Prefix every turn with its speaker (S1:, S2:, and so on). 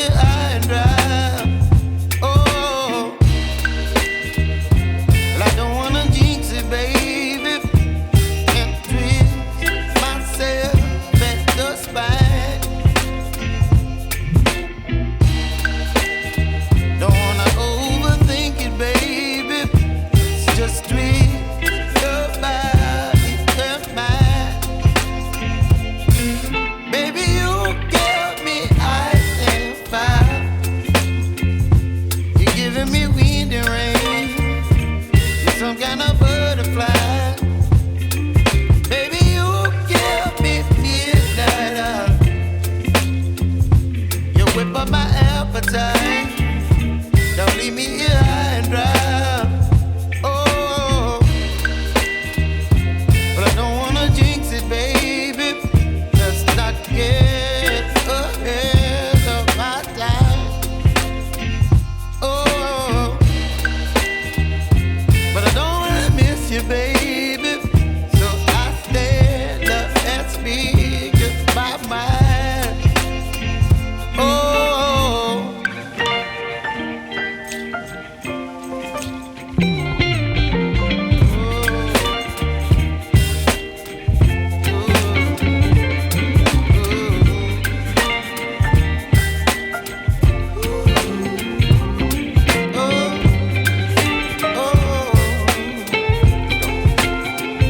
S1: high and dry. Oh, well, I don't wanna jinx it, baby, and twist myself at the spine. Don't wanna overthink it, baby. It's just twist your body and mine. Baby, you give me ice and fire. You're giving me wind and rain. You're some kind of butterfly. Baby, you give me midnight. You whip up my appetite.